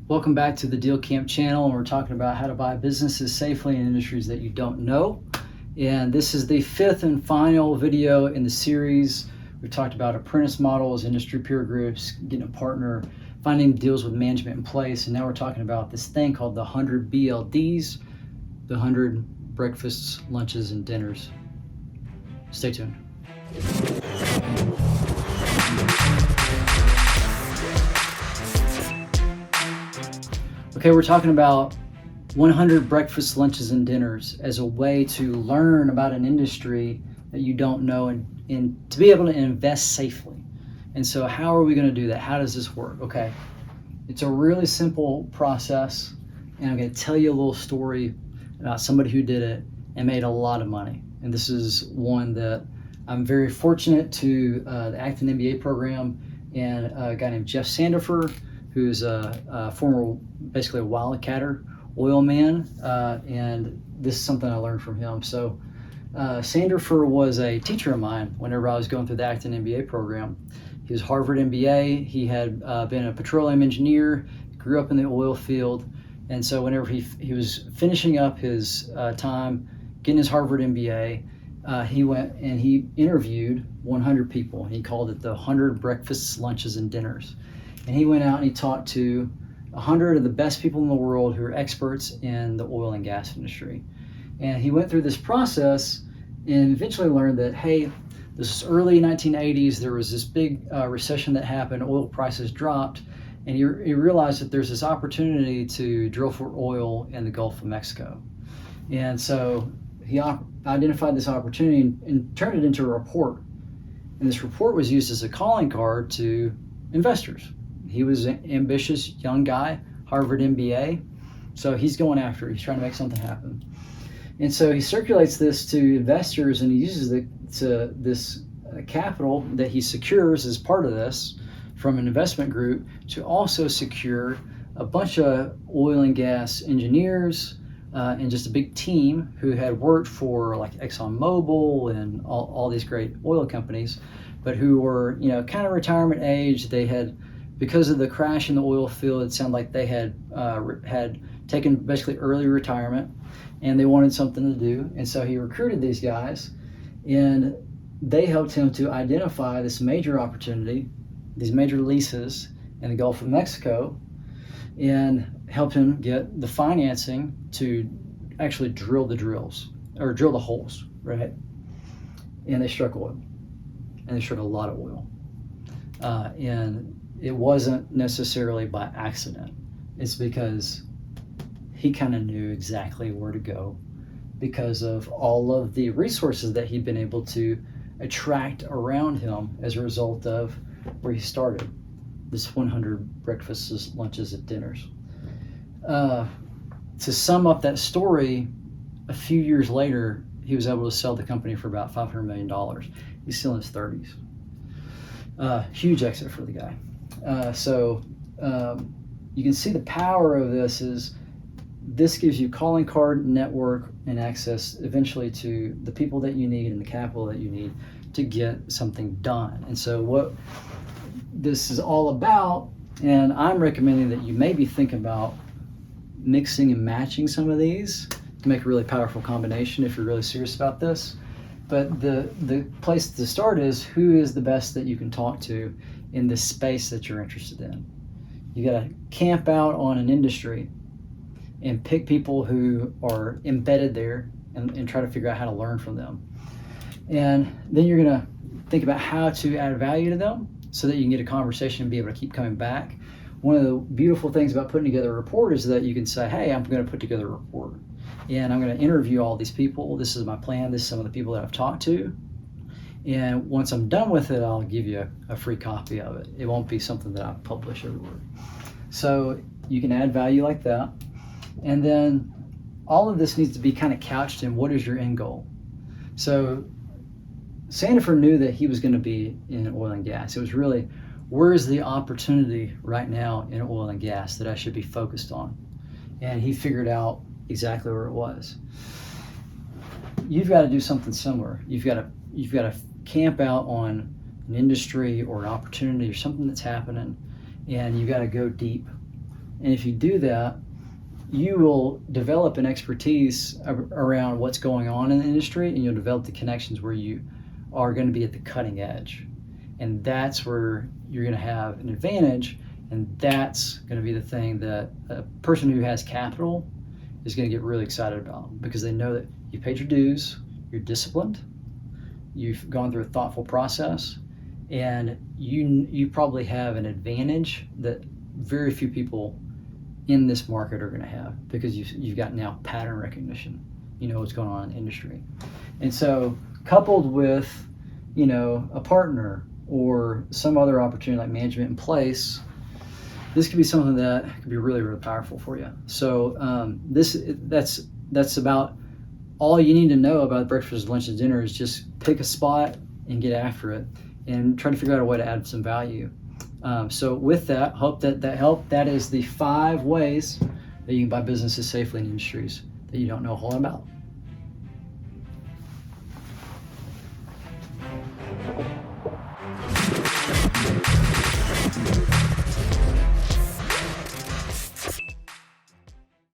Welcome back to the Deal Camp channel, and we're talking about how to buy businesses safely in industries that you don't know. And this is the fifth and final video in the series. We've talked about apprentice models, industry peer groups, getting a partner, finding deals with management in place, and now we're talking about this thing called the 100 BLDs, the 100 breakfasts, lunches, and dinners. Stay tuned. Okay, we're talking about 100 breakfasts, lunches, and dinners as a way to learn about an industry that you don't know and to be able to invest safely. And so how are we going to do that? How does this work? Okay, it's a really simple process, and I'm going to tell you a little story about somebody who did it and made a lot of money. And this is one that I'm very fortunate to the Acton MBA program and a guy named Jeff Sandifer, who's a former, basically a wildcatter oil man, and this is something I learned from him. So Sandifer was a teacher of mine whenever I was going through the Acton MBA program. He was Harvard MBA. He had been a petroleum engineer, grew up in the oil field, and so whenever he was finishing up his time getting his Harvard MBA, he went and he interviewed 100 people. He called it the 100 breakfasts, lunches, and dinners. And he went out and he talked to 100 of the best people in the world who are experts in the oil and gas industry. And he went through this process and eventually learned that, hey, this is early 1980s, there was this big recession that happened, oil prices dropped, and he realized that there's this opportunity to drill for oil in the Gulf of Mexico. And so he identified this opportunity and turned it into a report. And this report was used as a calling card to investors. He was an ambitious young guy, Harvard MBA, so he's going after it. He's trying to make something happen. And so he circulates this to investors, and he uses this capital that he secures as part of this from an investment group to also secure a bunch of oil and gas engineers and just a big team who had worked for like ExxonMobil and all these great oil companies, but who were, kind of retirement age. They had, because of the crash in the oil field, it sounded like they had taken basically early retirement, and they wanted something to do. And so he recruited these guys, and they helped him to identify this major opportunity, these major leases in the Gulf of Mexico, and helped him get the financing to actually drill the holes, right? And they struck oil, and they struck a lot of oil. And it wasn't necessarily by accident. It's because he kind of knew exactly where to go because of all of the resources that he'd been able to attract around him as a result of where he started, this 100 breakfasts, lunches, and dinners. To sum up that story, a few years later, he was able to sell the company for about $500 million. He's still in his 30s. Huge exit for the guy. So you can see the power of this is this gives you calling card, network, and access eventually to the people that you need and the capital that you need to get something done. And so what this is all about, and I'm recommending that you maybe think about mixing and matching some of these to make a really powerful combination if you're really serious about this. But the place to start is, who is the best that you can talk to in the space that you're interested in? You got to camp out on an industry and pick people who are embedded there and try to figure out how to learn from them. And then you're going to think about how to add value to them so that you can get a conversation and be able to keep coming back. One of the beautiful things about putting together a report is that you can say, hey, I'm going to put together a report, and I'm going to interview all these people. This is my plan. This is some of the people that I've talked to. And once I'm done with it, I'll give you a free copy of it. It won't be something that I publish everywhere. So you can add value like that. And then all of this needs to be kind of couched in, what is your end goal? So Sandifer knew that he was going to be in oil and gas. It was really, where is the opportunity right now in oil and gas that I should be focused on? And he figured out exactly where it was. You've got to do something similar. You've got to camp out on an industry or an opportunity or something that's happening, and you got to go deep And if you do that, you will develop an expertise around what's going on in the industry, and you'll develop the connections where you are going to be at the cutting edge. And that's where you're going to have an advantage, and that's going to be the thing that a person who has capital is going to get really excited about, because they know that you paid your dues, you're disciplined, you've gone through a thoughtful process, and you probably have an advantage that very few people in this market are going to have, because you've got now pattern recognition. You know what's going on in the industry. And so coupled with, a partner or some other opportunity like management in place, this could be something that could be really, really powerful for you. So that's about all you need to know about breakfast, lunch, and dinner. Is just pick a spot and get after it, and try to figure out a way to add some value. So with that, hope that helped. That is the 5 ways that you can buy businesses safely in industries that you don't know a whole lot about.